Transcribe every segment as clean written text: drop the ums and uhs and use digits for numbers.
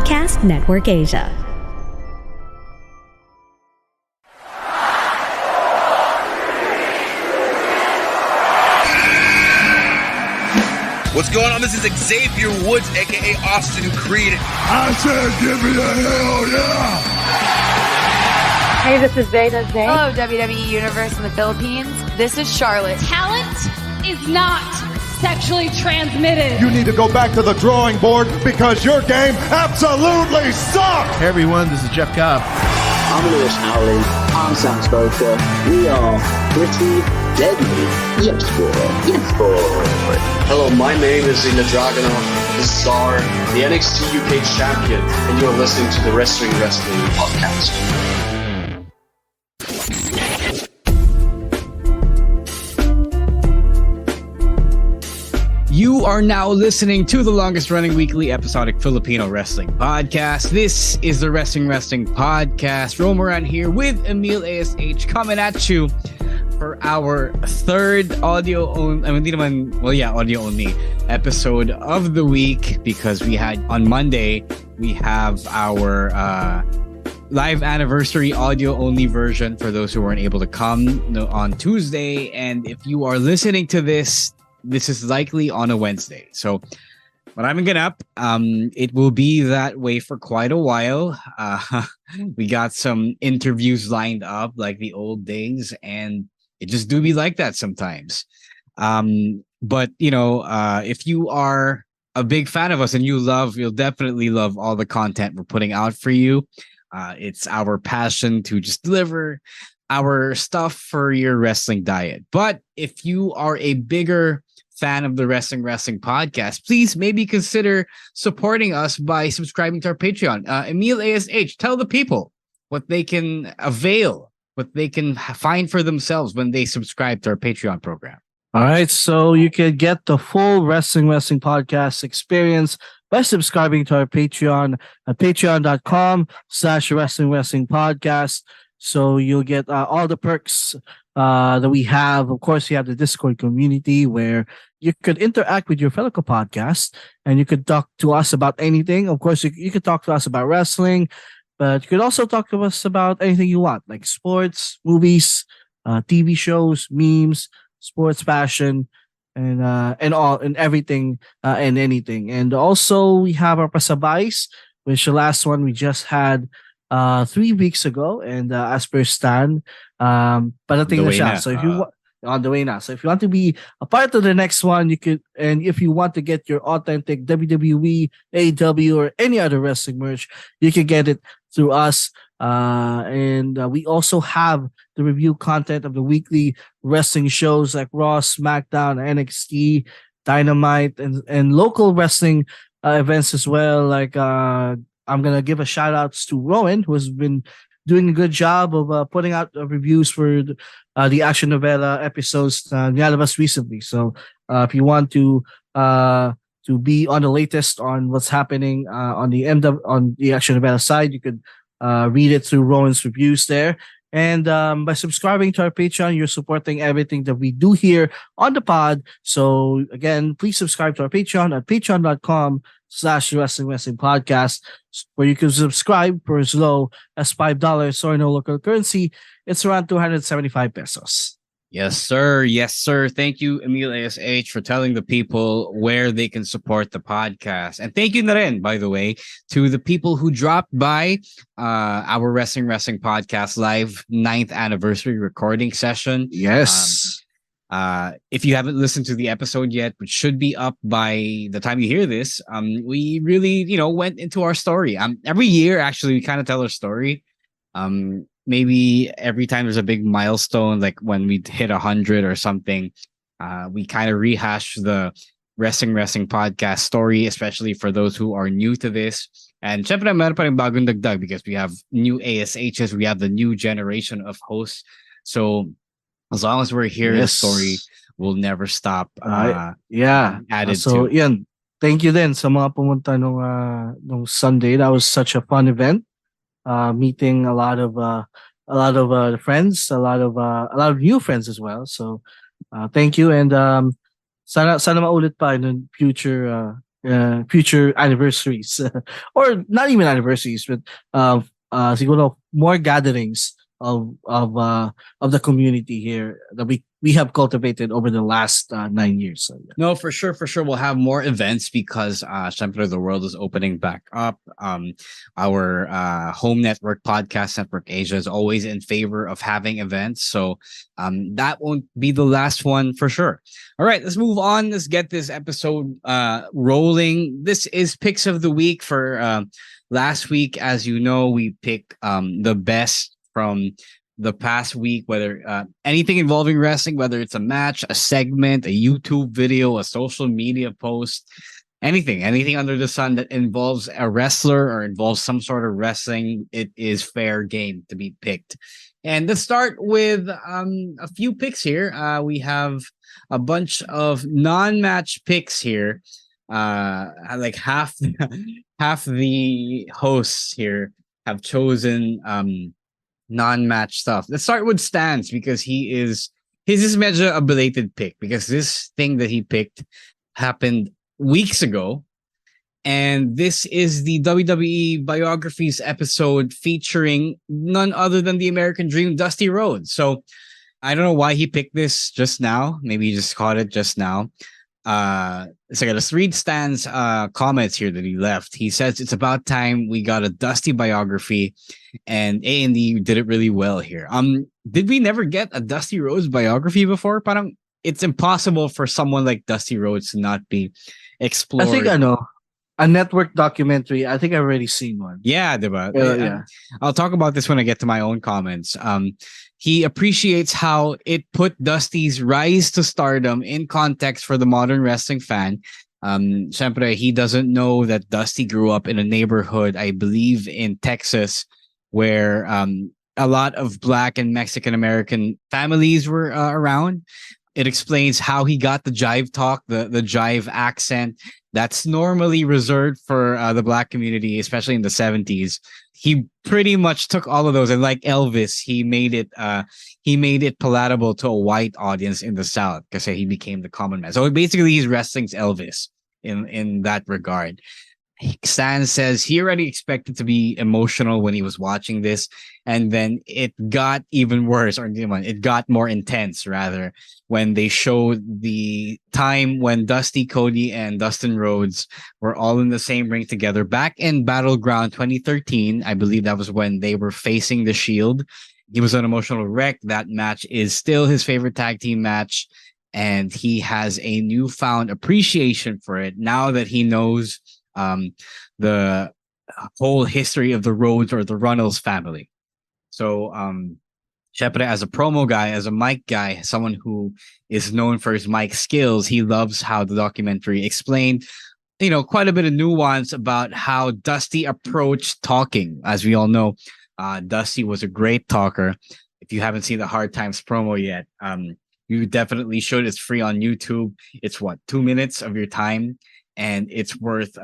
Podcast Network Asia. What's going on? This is Xavier Woods, a.k.a. Austin Creed. I said give me a hell yeah! Hey, this is Zayn. Hello, WWE Universe in the Philippines. This is Charlotte. Talent is not sexually transmitted. You need to go back to the drawing board because your game absolutely sucks! Hey everyone, this is Jeff Cobb. I'm Lewis Howley. I'm Sam Spoker. We are pretty deadly. Yes, boy. Yes, boy. Hello, my name is Ilya Dragunov, the Tsar, the NXT UK champion, and you're listening to the Wrestling Podcast. You are now listening to the longest running weekly episodic Filipino wrestling podcast. This is the Wrestling Podcast. Romaran here with Emile ASH coming at you for our third audio only episode of the week, because we had on Monday, we have our live anniversary audio only version for those who weren't able to come on Tuesday. And if you are listening to this is likely on a Wednesday. So when I'm getting up, it will be that way for quite a while. We got some interviews lined up like the old days, and it just do be like that sometimes. But if you are a big fan of us and you'll definitely love all the content we're putting out for you. It's our passion to just deliver our stuff for your wrestling diet. But if you are a bigger fan of the Wrestling Podcast, please maybe consider supporting us by subscribing to our Patreon. Emile ASH, tell the people what they can avail, what they can find for themselves when they subscribe to our Patreon program. All right, so you can get the full Wrestling Podcast experience by subscribing to our Patreon at patreon.com/Wrestling Podcast. So you'll get all the perks that we have. Of course, you have the Discord community where you could interact with your fellow podcast and you could talk to us about anything. Of course, you could talk to us about wrestling, but you could also talk to us about anything you want, like sports, movies, TV shows, memes, sports fashion, and everything and anything. And also we have our pasabays, which the last one we just had 3 weeks ago, and as per Stan, parating na siya. So if you on the way now. So if you want to be a part of the next one, you could, and if you want to get your authentic WWE, AEW, or any other wrestling merch, you can get it through us. And we also have the review content of the weekly wrestling shows like Raw, SmackDown, NXT, Dynamite, and local wrestling events as well. Like I'm gonna give a shout outs to Rowan, who has been doing a good job of putting out reviews for the action novella episodes nilabas recently. So if you want to be on the latest on what's happening on the action novella side, you could read it through Rowan's reviews there. And by subscribing to our Patreon, you're supporting everything that we do here on the pod. So again, please subscribe to our Patreon at patreon.com/Wrestling Podcast, where you can subscribe for as low as $5 or no local currency. It's around 275 pesos. Yes, sir. Yes, sir. Thank you, Emile ASH, for telling the people where they can support the podcast. And thank you na rin, by the way, to the people who dropped by our Wrestling Podcast live 9th anniversary recording session. Yes. If you haven't listened to the episode yet, which should be up by the time you hear this, we really, went into our story. Every year, actually, we kind of tell our story. Maybe every time there's a big milestone, like when we hit 100 or something, we kind of rehash the Wrestling Podcast story, especially for those who are new to this. And syempre, meron pa rin bagong dagdag because we have new ASHs, we have the new generation of hosts. So as long as we're here, the story will never stop. Added so, to. Yan. Thank you then sa mga pumunta nung Sunday. That was such a fun event. Meeting a lot of friends, a lot of new friends as well. So thank you, and sana maulit pa in future future anniversaries or not even anniversaries, but siguro more gatherings of the community here that we have cultivated over the last 9 years. So, yeah. No, for sure. We'll have more events because syempre the world is opening back up. Our home network, Podcast Network Asia, is always in favor of having events. So that won't be the last one for sure. All right, let's move on. Let's get this episode rolling. This is Picks of the Week for last week. As you know, we picked the best from the past week, whether anything involving wrestling, whether it's a match, a segment, a YouTube video, a social media post, anything under the sun that involves a wrestler or involves some sort of wrestling, it is fair game to be picked. And let's start with a few picks here. We have a bunch of non-match picks here. Like half the hosts here have chosen non-match stuff. Let's start with Stans because his is medyo a belated pick because this thing that he picked happened weeks ago, and this is the WWE Biographies episode featuring none other than the American Dream, Dusty Rhodes. So I don't know why he picked this just now. Maybe he just caught it just now. So let's read Stan's comments here that he left. He says it's about time we got a Dusty biography, and A&E did it really well here. Did we never get a Dusty Rhodes biography before? Parang it's impossible for someone like Dusty Rhodes to not be explored. I think I know. A network documentary. I think I've already seen one. Yeah, diba? Yeah. I'll talk about this when I get to my own comments. He appreciates how it put Dusty's rise to stardom in context for the modern wrestling fan. Syempre, he doesn't know that Dusty grew up in a neighborhood, I believe, in Texas, where a lot of Black and Mexican American families were around. It explains how he got the jive talk, the jive accent that's normally reserved for the Black community, especially in the 70s. He pretty much took all of those, and like Elvis, he made it palatable to a white audience in the South because he became the common man. So basically, he's wrestling's Elvis in that regard. Stan says he already expected to be emotional when he was watching this, and then it got even worse, or it got more intense rather, when they showed the time when Dusty, Cody, and Dustin Rhodes were all in the same ring together back in Battleground 2013. I believe that was when they were facing the Shield. He was an emotional wreck. That match is still his favorite tag team match, and he has a newfound appreciation for it now that he knows the whole history of the Rhodes or the Runnels family. So Shepard, as a promo guy, as a mic guy, someone who is known for his mic skills, he loves how the documentary explained, quite a bit of nuance about how Dusty approached talking. As we all know, Dusty was a great talker. If you haven't seen the Hard Times promo yet, you definitely should. It's free on YouTube. It's 2 minutes of your time, and it's worth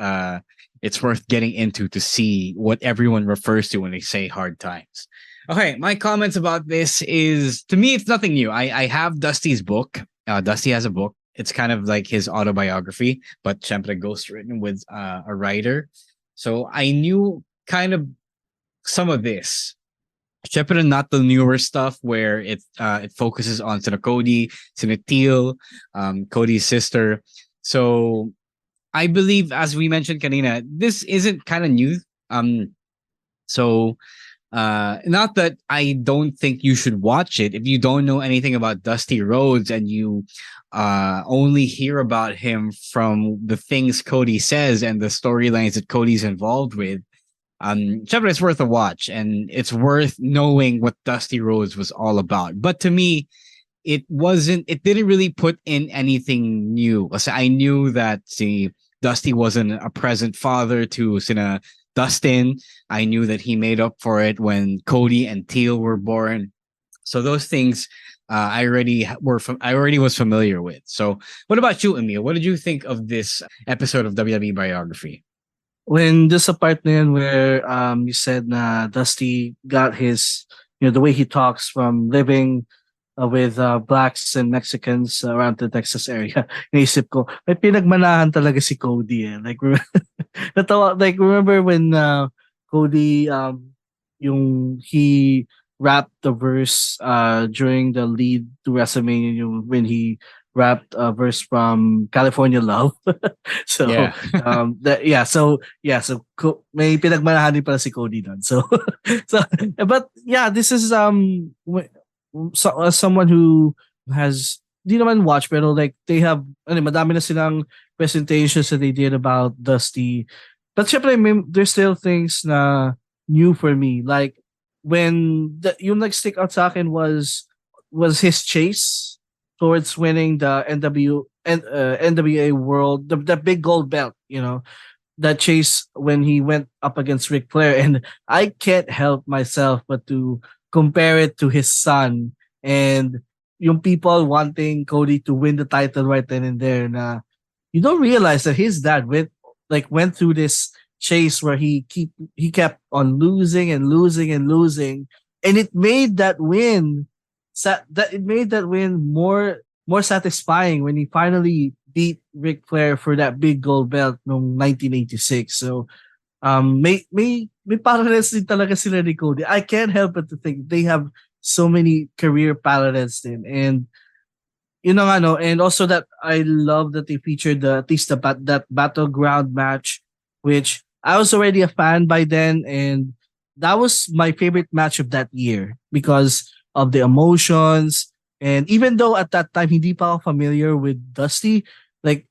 getting into to see what everyone refers to when they say hard times. Okay, my comments about this is, to me, it's nothing new. I have Dusty's book. Dusty has a book. It's kind of like his autobiography, but syempre ghostwritten with a writer. So I knew kind of some of this. Syempre not the newer stuff where it focuses on Sina Cody, Sina Teal, Cody's sister. So I believe, as we mentioned kanina, this isn't kind of new. Not that I don't think you should watch it. If you don't know anything about Dusty Rhodes and you only hear about him from the things Cody says and the storylines that Cody's involved with, it's worth a watch, and it's worth knowing what Dusty Rhodes was all about. But to me, it didn't really put in anything new. I knew that Dusty wasn't a present father to Sina Dustin. I knew that he made up for it when Cody and Teal were born. So those things I already was familiar with. So what about you, Emile? What did you think of this episode of WWE Biography? When this part na yun where you said na Dusty got his, the way he talks from living with blacks and Mexicans around the Texas area. Naisip ko, may pinagmanahan talaga si Cody eh. Like, remember when Cody, he rapped the verse during the lead to WrestleMania when he rapped a verse from California Love. So may pinagmanahan din pala si Cody doon. So but yeah, this is someone who has di naman watch pero like they have madami na silang presentations that they did about Dusty. But syempre there's still things na new for me, like when yung nag-stick out sa akin was his chase towards winning the NWA World, the big gold belt, that chase when he went up against Ric Flair. And I can't help myself but to compare it to his son and yung people wanting Cody to win the title right then and there. Na you don't realize that his dad went through this chase where he kept on losing and losing and losing, and it made that win more satisfying when he finally beat Ric Flair for that big gold belt noong 1986. So may parallels din talaga sila ni Cody. I can't help but to think they have so many career parallels din. And and also that I love that they featured at least that battleground match, which I was already a fan by then, and that was my favorite match of that year because of the emotions. And even though at that time hindi pa ako familiar with Dusty, like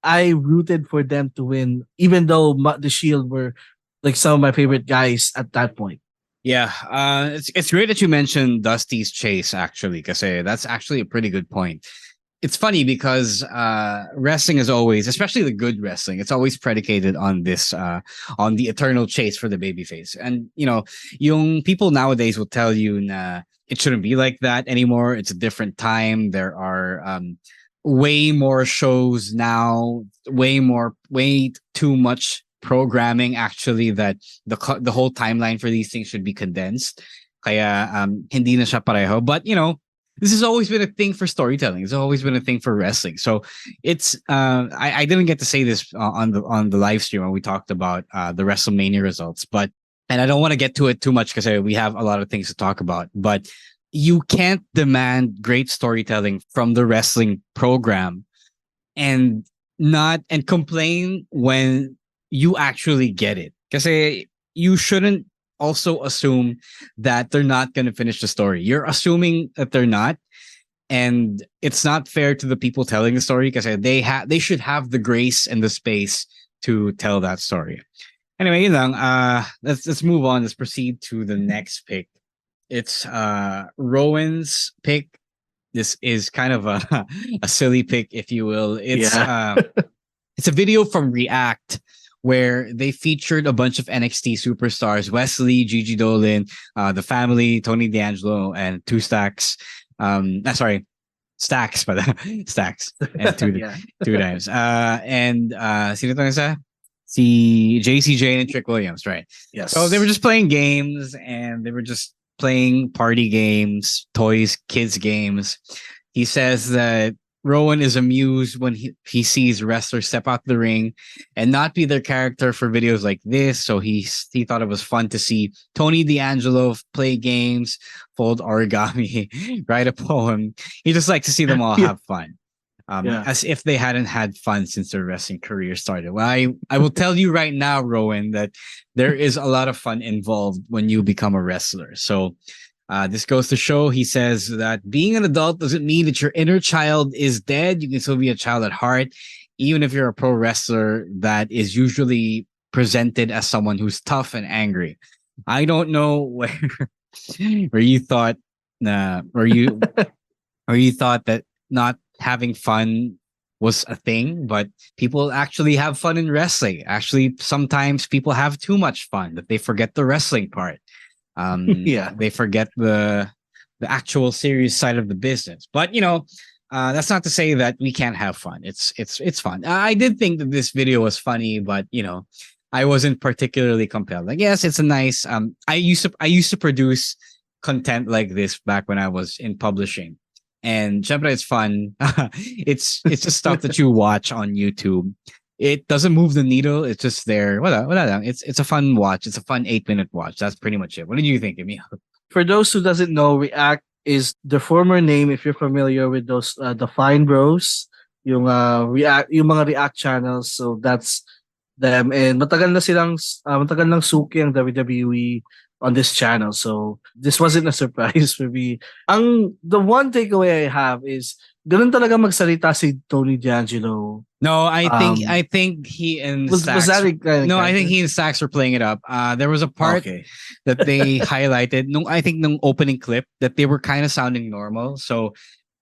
I rooted for them to win, even though the Shield were like some of my favorite guys at that point. Yeah, it's great that you mentioned Dusty's chase actually, because that's actually a pretty good point. It's funny because wrestling is always, especially the good wrestling, it's always predicated on this, on the eternal chase for the babyface. And, yung people nowadays will tell you na it shouldn't be like that anymore. It's a different time. There are way more shows now, way too much programming actually, that the whole timeline for these things should be condensed. Kaya hindi na siya pareho. But, this has always been a thing for storytelling. It's always been a thing for wrestling. So it's I didn't get to say this on the live stream when we talked about the WrestleMania results, and I don't want to get to it too much because we have a lot of things to talk about. But you can't demand great storytelling from the wrestling program and complain when you actually get it. Because you shouldn't also assume that they're not going to finish the story. You're assuming that they're not, and it's not fair to the people telling the story because they should have the grace and the space to tell that story. Anyway, yun lang. Let's move on. Let's proceed to the next pick. It's Rowan's pick. This is kind of a silly pick, if you will. It's it's a video from React where they featured a bunch of NXT superstars: Wesley, Gigi Dolan, the family, Tony D'Angelo, and two Stacks. Stacks, but Stacks and two times. And sino to isa? Si JCJ and Trick Williams, right? Yes. So they were just playing games, and they were just playing party games, toys, kids games. He says that Rowan is amused when he sees wrestlers step out the ring and not be their character for videos like this. So he thought it was fun to see Tony D'Angelo play games, fold origami, write a poem. He just likes to see them all have fun. As if they hadn't had fun since their wrestling career started. Well, I will tell you right now, Rowan, that there is a lot of fun involved when you become a wrestler. So this goes to show, he says, that being an adult doesn't mean that your inner child is dead. You can still be a child at heart, even if you're a pro wrestler that is usually presented as someone who's tough and angry. I don't know where you thought you thought that not having fun was a thing, but people actually have fun in wrestling. Actually, sometimes people have too much fun that they forget the wrestling part. They forget the actual serious side of the business. But that's not to say that we can't have fun. It's fun. I did think that this video was funny, but I wasn't particularly compelled. Like, yes, it's a nice. I used to produce content like this back when I was in publishing. And syempre, it's fun. It's just stuff that you watch on YouTube. It doesn't move the needle. It's just there. Wala lang. It's a fun watch. It's a fun 8-minute watch. That's pretty much it. What did you think, Emile? For those who doesn't know, React is the former name, if you're familiar with those the Fine Bros, yung mga React channels. So that's them, and matagal lang suki ang WWE on this channel. So this wasn't a surprise for me. The one takeaway I have is ganun talaga magsalita si Tony D'Angelo. No, I think he and Sax. I think he and Sax were playing it up. There was a part that they highlighted. I think nung opening clip that they were kind of sounding normal. So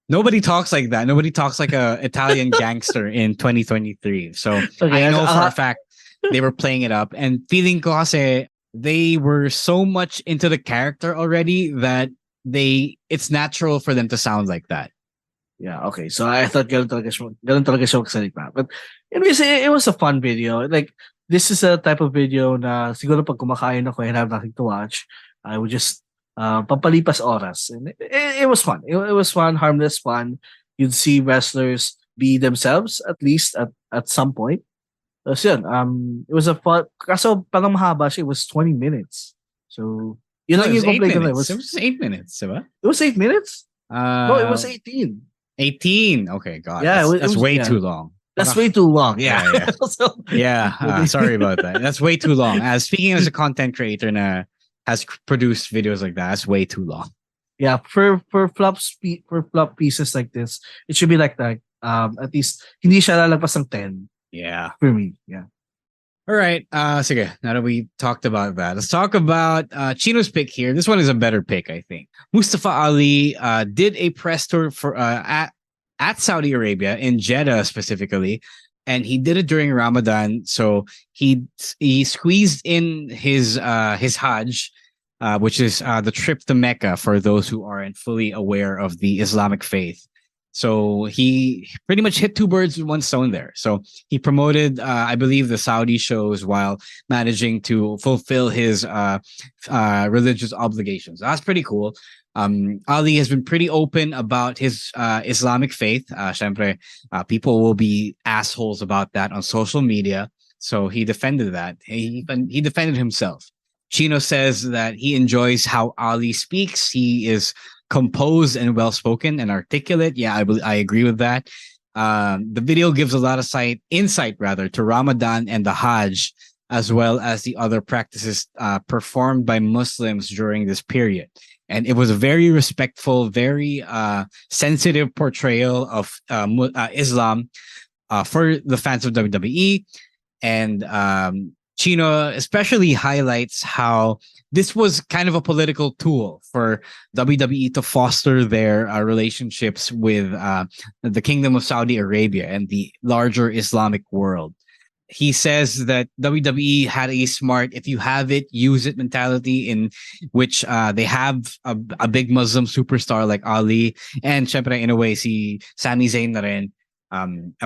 nobody talks like that. Nobody talks like a Italian gangster in 2023. So I know for a fact they were playing it up, and feeling ko kasi they were so much into the character already that it's natural for them to sound like that. Yeah, okay. So I thought ganun talaga siya magsalita. But anyways, it was a fun video. Like, this is a type of video na siguro pag kumakain ako and have nothing to watch, I would just pampalipas oras. And it was fun. It was fun, harmless fun. You'd see wrestlers be themselves, at least at some point. So yun, it was a fun, kaso parang mahaba siya, it was 20 minutes. So, yun lang yung complaint ko. It was 8 minutes, diba? It was 8 minutes? No, it was 18. 18? Okay, God. Yeah, that's way too long. That's way too long. Yeah. Sorry about that. That's way too long. Speaking as a content creator na has produced videos like that, that's way too long. Yeah, for flop pieces like this, it should be like that. At least hindi siya lalagpas ng 10. Yeah. For me, yeah. All right. Sige, now that we talked about that, let's talk about Chino's pick here. This one is a better pick, I think. Mustafa Ali did a press tour for at Saudi Arabia, in Jeddah specifically, and he did it during Ramadan. So he squeezed in his Hajj, which is the trip to Mecca for those who aren't fully aware of the Islamic faith. So he pretty much hit two birds with one stone there. So he promoted, I believe, the Saudi shows while managing to fulfill his religious obligations. That's pretty cool. Ali has been pretty open about his Islamic faith. Syempre, people will be assholes about that on social media. So he defended that. He defended himself. Chino says that he enjoys how Ali speaks. He is composed and well-spoken and articulate. Yeah, I agree with that. The video gives a lot of insight to Ramadan and the Hajj, as well as the other practices performed by Muslims during this period. And it was a very respectful, very sensitive portrayal of Islam for the fans of WWE. And Chino especially highlights how this was kind of a political tool for WWE to foster their relationships with the Kingdom of Saudi Arabia and the larger Islamic world. He says that WWE had a smart, if you have it, use it mentality, in which they have a big Muslim superstar like Ali, and syempre in a way si Sami Zayn na rin.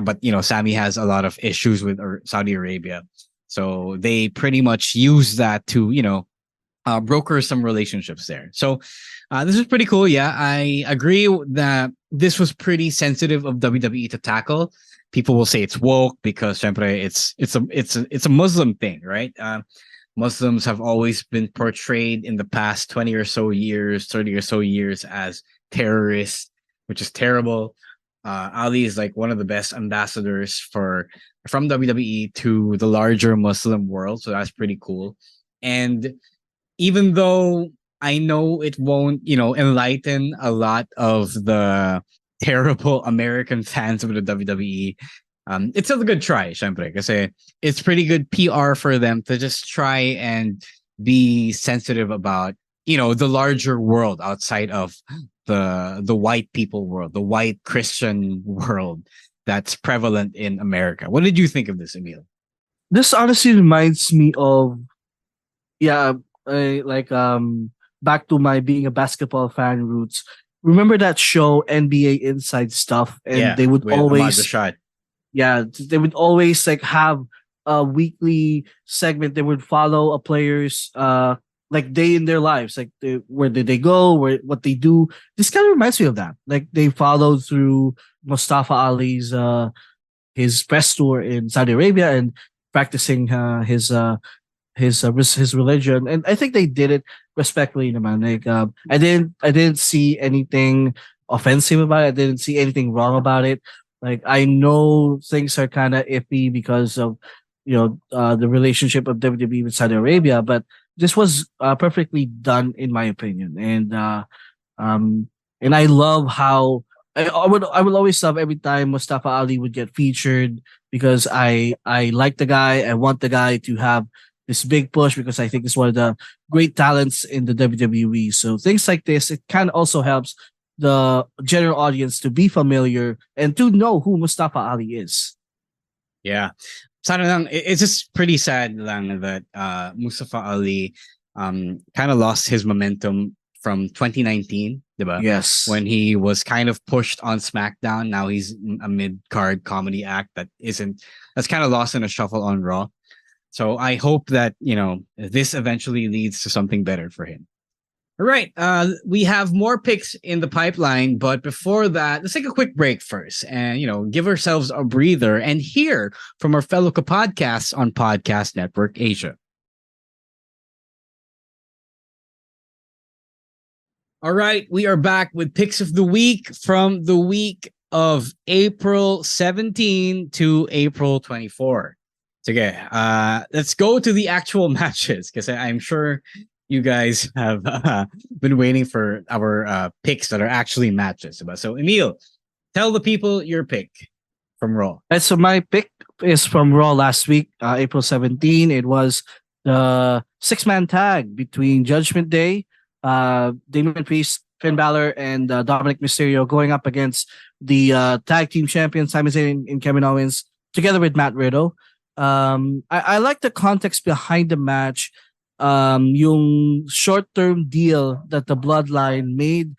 But Sami has a lot of issues with Saudi Arabia. So they pretty much use that to, broker some relationships there. So this is pretty cool. Yeah, I agree that this was pretty sensitive of WWE to tackle. People will say it's woke because syempre it's a Muslim thing, right? Muslims have always been portrayed in the past 20 or so years, 30 or so years as terrorists, which is terrible. Ali is like one of the best ambassadors from WWE to the larger Muslim world. So that's pretty cool. And even though I know it won't, enlighten a lot of the terrible American fans of the WWE, it's still a good try, syempre. Kasi it's pretty good PR for them to just try and be sensitive about, the larger world outside of the white people world, the white Christian world that's prevalent in America. What did you think of this, Emile? This honestly reminds me of, back to my being a basketball fan roots. Remember that show NBA Inside Stuff, and they would always they would always have a weekly segment. They would follow a player's like day in their lives, like where did they go, what they do. This kind of reminds me of that. Like they followed through Mustafa Ali's his press tour in Saudi Arabia and practicing his religion, and I think they did it respectfully, naman. Like I didn't see anything offensive about it. I didn't see anything wrong about it. Like I know things are kind of iffy because of the relationship of WWE with Saudi Arabia, but this was perfectly done in my opinion, and I love how I would always love every time Mustafa Ali would get featured because I like the guy. I want the guy to have this big push because I think it's one of the great talents in the WWE. So things like this, it can also helps the general audience to be familiar and to know who Mustafa Ali is. Yeah. Sana lang, it's just pretty sad lang that Mustafa Ali kind of lost his momentum from 2019, diba? Yes. When he was kind of pushed on SmackDown. Now he's a mid-card comedy act that's kind of lost in a shuffle on Raw. So I hope that, this eventually leads to something better for him. All right. We have more picks in the pipeline, but before that, let's take a quick break first and, give ourselves a breather and hear from our fellow podcasts on Podcast Network Asia. All right. We are back with picks of the week from the week of April 17 to April 24. Okay, let's go to the actual matches because I'm sure you guys have been waiting for our picks that are actually matches. So, Emile, tell the people your pick from Raw. So my pick is from Raw last week, April 17. It was the 6-man tag between Judgment Day, Damian Priest, Finn Balor, and Dominic Mysterio going up against the tag team champions Sami Zayn and Kevin Owens together with Matt Riddle. I like the context behind the match. Yung short-term deal that the Bloodline made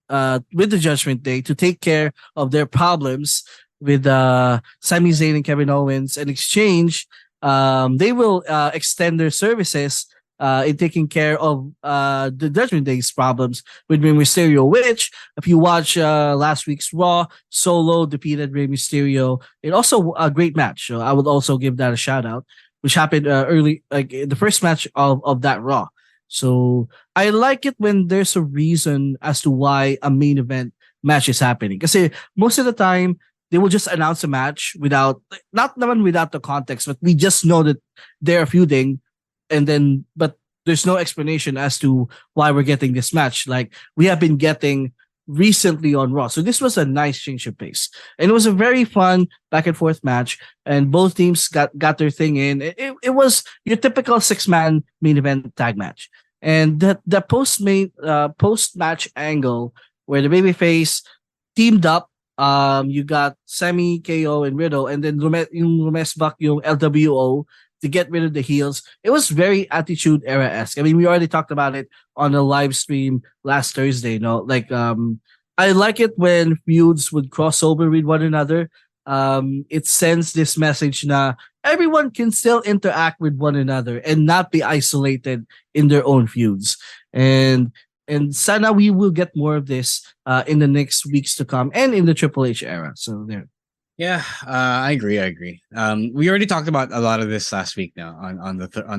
with the Judgment Day to take care of their problems with Sami Zayn and Kevin Owens. In exchange, they will extend their services in taking care of the Judgment Day's problems with Rey Mysterio, which, if you watch last week's Raw, Solo defeated Rey Mysterio. It also a great match. So I would also give that a shout out, which happened early, like in the first match of that Raw. So I like it when there's a reason as to why a main event match is happening. Because most of the time, they will just announce a match without the context, but we just know that they're feuding. But there's no explanation as to why we're getting this match like we have been getting recently on Raw. So this was a nice change of pace. And it was a very fun back and forth match. And both teams got their thing in. It was your typical 6-man main event tag match. And the post-match angle where the babyface teamed up, you got Sami, KO, and Riddle, and then yung Lumesbach, yung LWO, to get rid of the heels. It was very Attitude Era-esque. I mean, we already talked about it on a live stream last Thursday. I like it when feuds would cross over with one another. It sends this message na everyone can still interact with one another and not be isolated in their own feuds. And sana we will get more of this in the next weeks to come and in the Triple H era. So there. Yeah, I agree. We already talked about a lot of this last week now on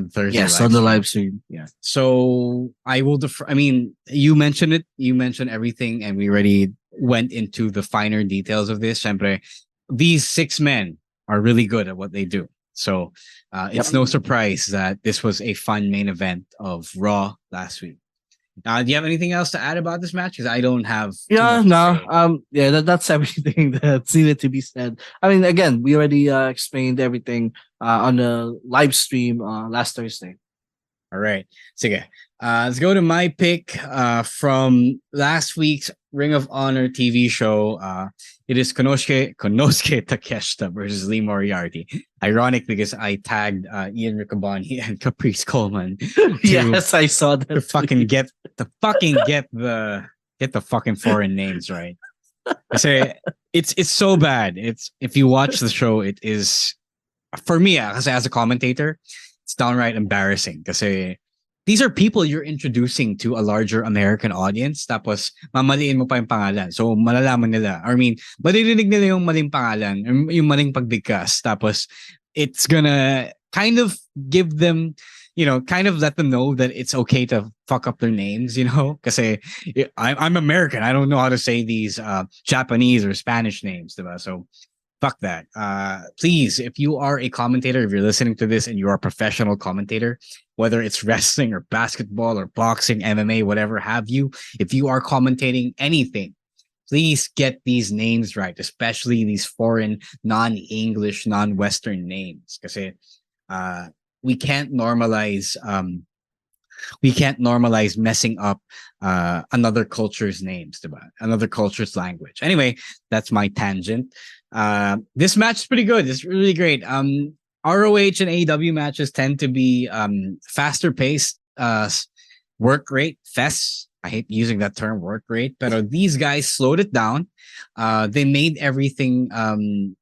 Thursday. Yes, on the live stream. Yeah. So I will defer. I mean, you mentioned it. You mentioned everything, and we already went into the finer details of this. Siyempre, these 6 men are really good at what they do. So it's no surprise that this was a fun main event of Raw last week. Do you have anything else to add about this match? Because I don't have. That's everything that's needed to be said. I mean, again, we already explained everything on the live stream last Thursday. All right. Sige. Let's go to my pick from last week's Ring of Honor TV show. It is Konosuke Takeshita versus Lee Moriarty. Ironic because I tagged Ian Riccoboni and Caprice Coleman. Yes, I saw that. To fucking get the fucking foreign names right. I say it's so bad. It's if you watch the show, it is for me as a commentator, it's downright embarrassing. Kasi these are people you're introducing to a larger American audience. Tapos, mamaliin mo pa yung pangalan. So, malalaman nila. I mean, maririnig nila yung maling pangalan, yung maling pagbigkas. Tapos, it's gonna kind of give them, kind of let them know that it's okay to fuck up their names, Kasi I'm American. I don't know how to say these Japanese or Spanish names, diba? So, fuck that. Please, if you are a commentator, if you're listening to this and you are a professional commentator, whether it's wrestling or basketball or boxing, MMA, whatever have you, if you are commentating anything, please get these names right, especially these foreign, non-English, non-Western names. Kasi we can't normalize messing up another culture's names, diba? Another culture's language. Anyway, that's my tangent. This match is pretty good. It's really great. ROH and AEW matches tend to be faster paced, work rate, fests. I hate using that term, work rate, but these guys slowed it down. They made everything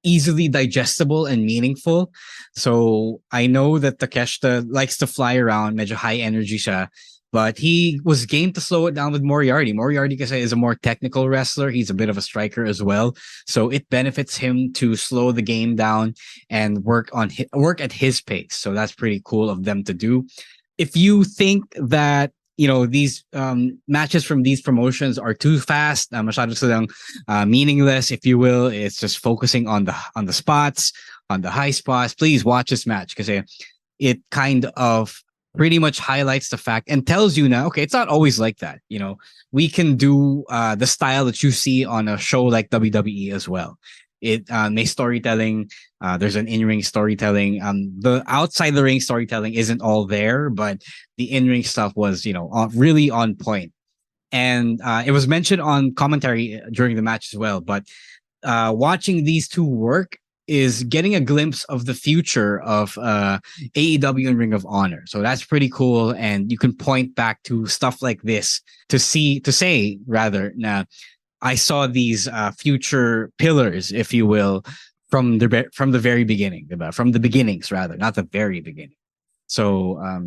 easily digestible and meaningful. So I know that Takeshita likes to fly around, medyo high energy siya, but he was game to slow it down with Moriarty. Moriarty kasi is a more technical wrestler. He's a bit of a striker as well. So it benefits him to slow the game down and work at his pace. So that's pretty cool of them to do. If you think that these matches from these promotions are too fast, masyado silang meaningless, if you will, it's just focusing on the spots, on the high spots, please watch this match because it kind of pretty much highlights the fact and tells you now, okay, it's not always like that. We can do the style that you see on a show like WWE as well. It may storytelling. There's an in-ring storytelling. The outside the ring storytelling isn't all there, but the in-ring stuff was, really on point. And it was mentioned on commentary during the match as well. But watching these two work is getting a glimpse of the future of AEW and Ring of Honor. So that's pretty cool. And you can point back to stuff like this to say now, I saw these future pillars, if you will, from the very beginning, from the beginnings rather, not the very beginning. So I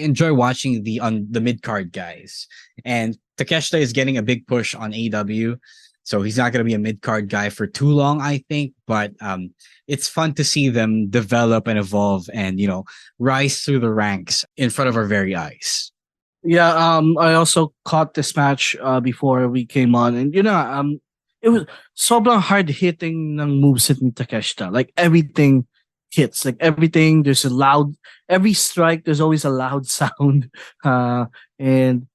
enjoy watching the mid card guys, and Takeshita is getting a big push on AEW. So he's not going to be a mid-card guy for too long, I think. But it's fun to see them develop and evolve and, rise through the ranks in front of our very eyes. Yeah, I also caught this match before we came on. And, it was sobrang hard-hitting ng moveset ni Takeshita. Like, everything hits. Like, everything, there's every strike, there's always a loud sound. And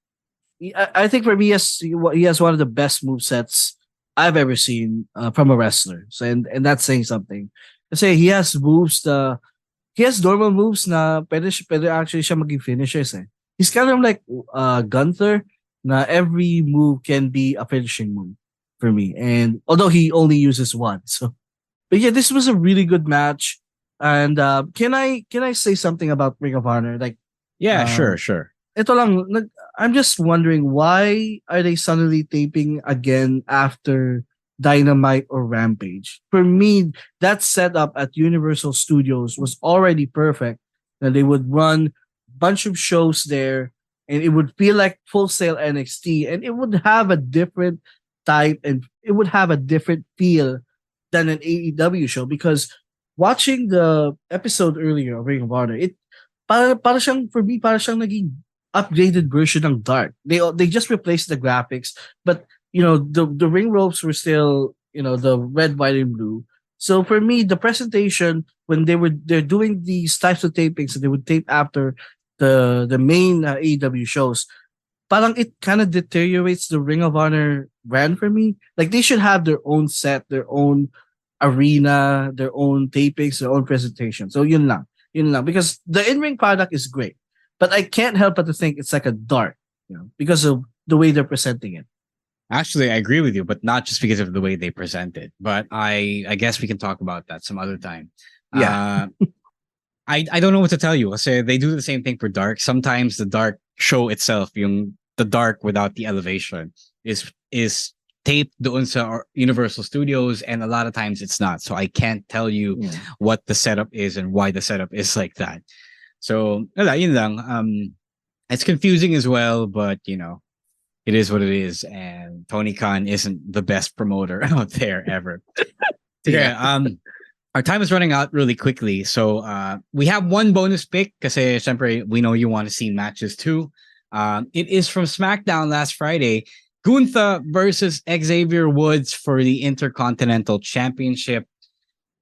I think for me, he has one of the best movesets I've ever seen from a wrestler. So, and that's saying something. Kasi he has moves he has normal moves na pwede actually siya maging finishers eh. He's kind of like GUNTHER na every move can be a finishing move for me. And although he only uses one. So, but yeah, this was a really good match. And can I say something about Ring of Honor? Like, yeah, sure. Ito lang, I'm just wondering, why are they suddenly taping again after Dynamite or Rampage? For me, that setup at Universal Studios was already perfect. That they would run a bunch of shows there, and it would feel like Full Sail NXT, and it would have a different type, and it would have a different feel than an AEW show. Because watching the episode earlier of Ring of Honor, para siyang naging upgraded version of Dark. They just replaced the graphics, but the ring ropes were still the red, white, and blue. So for me, the presentation when they're doing these types of tapings that they would tape after the main AEW shows, parang it kind of deteriorates the Ring of Honor brand for me. Like they should have their own set, their own arena, their own tapings, their own presentation. So yun lang, because the in-ring product is great. But I can't help but to think it's like a Dark, because of the way they're presenting it. Actually, I agree with you, but not just because of the way they present it. But I guess we can talk about that some other time. Yeah. I don't know what to tell you. I say they do the same thing for Dark. Sometimes the Dark show itself, the Dark without the elevation, is taped doon sa Universal Studios, and a lot of times it's not. So I can't tell you what the setup is and why the setup is like that. So, wala, yun lang. It's confusing as well, but it is what it is. And Tony Khan isn't the best promoter out there ever. Yeah. Our time is running out really quickly. So we have one bonus pick kasi syempre we know you want to see matches too. It is from SmackDown last Friday. GUNTHER versus Xavier Woods for the Intercontinental Championship.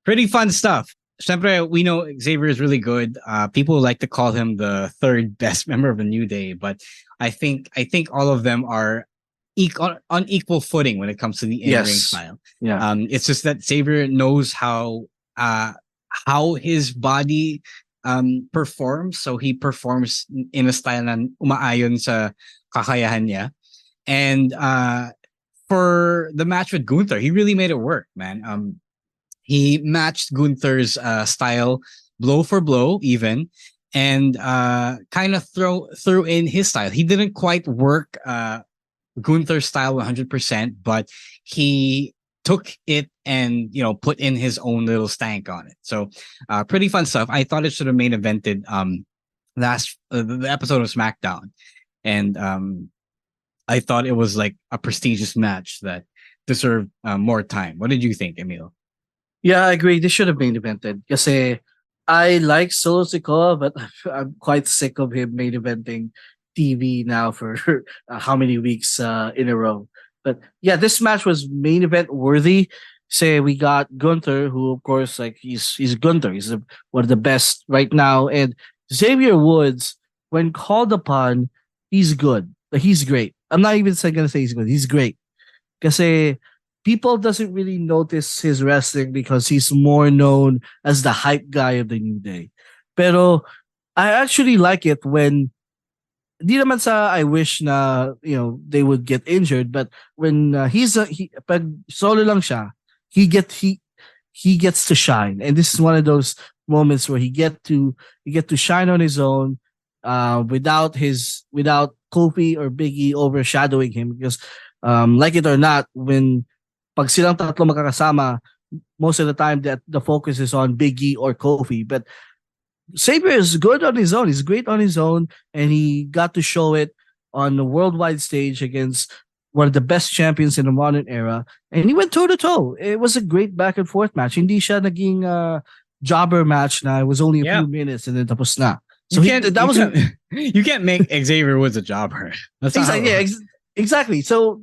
Pretty fun stuff. Syempre, we know Xavier is really good. People like to call him the third best member of the New Day, but I think all of them are on equal footing when it comes to the in-ring style. Yeah. It's just that Xavier knows how his body performs. So he performs in a style na umaayon sa kakayahan niya. And for the match with GUNTHER, he really made it work, man. He matched GUNTHER's style blow for blow even, and kind of threw in his style. He didn't quite work GUNTHER's style 100%, but he took it and put in his own little stank on it. So pretty fun stuff. I thought it should have main evented the episode of SmackDown, and I thought it was like a prestigious match that deserved more time. What did you think, Emile? Yeah, I agree. This should have main evented. Kasi I like Solo Sikoa, but I'm quite sick of him main eventing TV now for how many weeks in a row. But yeah, this match was main event worthy. Say we got GUNTHER, who of course he's GUNTHER. He's one of the best right now. And Xavier Woods, when called upon, he's good. He's great. I'm not even gonna say he's good. He's great. Kasi people doesn't really notice his wrestling because he's more known as the hype guy of the New Day. Pero I actually like it when di naman sa I wish na they would get injured, but when pag solo lang siya, he gets to shine, and this is one of those moments where he get to shine on his own without Kofi or Big E overshadowing him, because like it or not, when pag silang tatlo magkakasama, most of the time that the focus is on Big E or Kofi, but Xavier is good on his own. He's great on his own, and he got to show it on the worldwide stage against one of the best champions in the modern era, and he went toe to toe. It was a great back and forth match. Hindi siya naging jobber match na it was only a few minutes and then tapos na. So you can't make Xavier Woods a jobber. That's exactly. So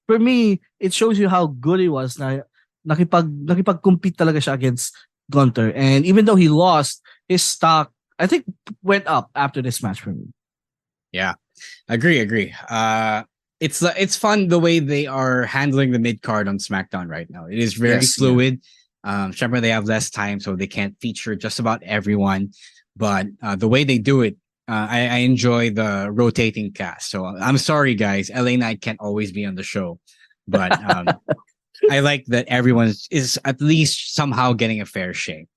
for me, it shows you how good he was. Na nakipag-compete talaga siya against GUNTHER, and even though he lost, his stock I think went up after this match for me. Yeah, agree. It's fun the way they are handling the mid card on SmackDown right now. It is very fluid. Sure, they have less time, so they can't feature just about everyone. But the way they do it, I enjoy the rotating cast. So I'm sorry, guys, LA Knight can't always be on the show, but I like that everyone is at least somehow getting a fair shake.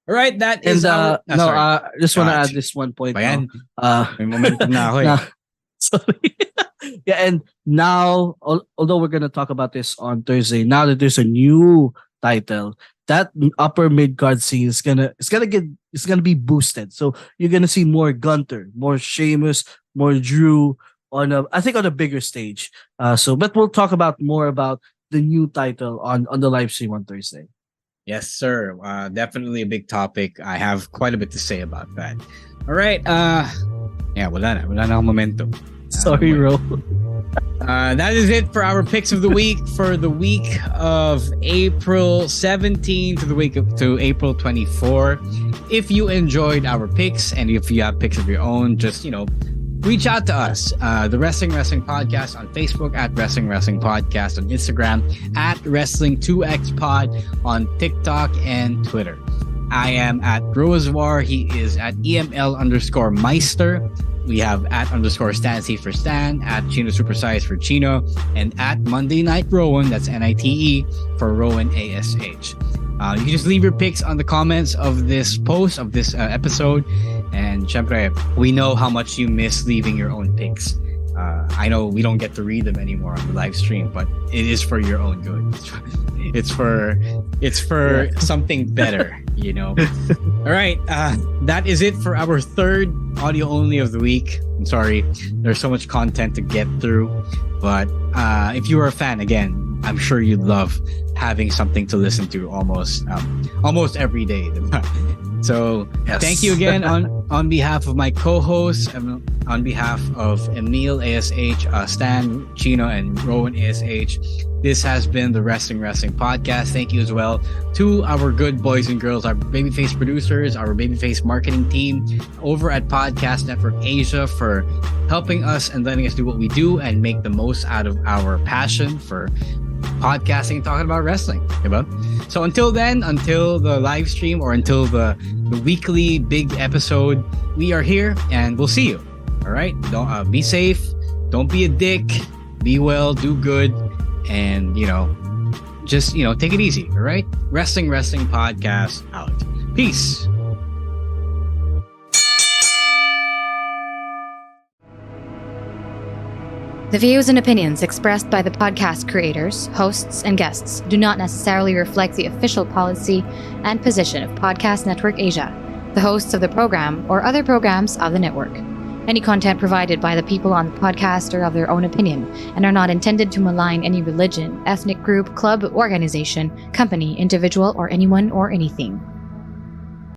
All right, that is just want to add this one point. May momentum na ako eh. Sorry. Yeah, and now, although we're gonna talk about this on Thursday, now that there's a new title, that upper mid card scene is gonna be boosted. So you're gonna see more GUNTHER, more Sheamus, more Drew on a bigger stage. But we'll talk more about the new title on the live stream on Thursday. Yes, sir. Definitely a big topic. I have quite a bit to say about that. All right. Wala na akong momentum. Sorry, Ro. That is it for our picks of the week for the week of April 17 to April 24. If you enjoyed our picks and if you have picks of your own, just reach out to us. The Wrestling Podcast on Facebook at Wrestling Podcast, on Instagram at Wrestling2XPod, on TikTok and Twitter. I am at RhodesRowen. He is at EML_Meister. We have at _Stancy for Stan, at Chino Supersize for Chino, and at Monday Night Rowan, that's NITE, for Rowan ASH. You can just leave your picks on the comments of this post, of this episode. And syempre, we know how much you miss leaving your own picks I know we don't get to read them anymore on the live stream, but it is for your own good. It's for something better, you know. All right, that is it for our third audio only of the week. I'm sorry, there's so much content to get through, but if you are a fan, again, I'm sure you'd love having something to listen to almost every day. So yes. Thank you again on behalf of my co-hosts, on behalf of Emile ASH, Stan, Chino, and Rowan ASH. This has been the Wrestling Podcast. Thank you as well to our good boys and girls, our babyface producers, our babyface marketing team over at Podcast Network Asia for helping us and letting us do what we do and make the most out of our passion for podcasting and talking about wrestling. Diba? So until then, until the live stream or until the weekly big episode, we are here and we'll see you. All right? Don't be safe. Don't be a dick. Be well. Do good. And, just, take it easy. All right? Wrestling Podcast out. Peace. The views and opinions expressed by the podcast creators, hosts, and guests do not necessarily reflect the official policy and position of Podcast Network Asia, the hosts of the program, or other programs of the network. Any content provided by the people on the podcast are of their own opinion and are not intended to malign any religion, ethnic group, club, organization, company, individual, or anyone or anything.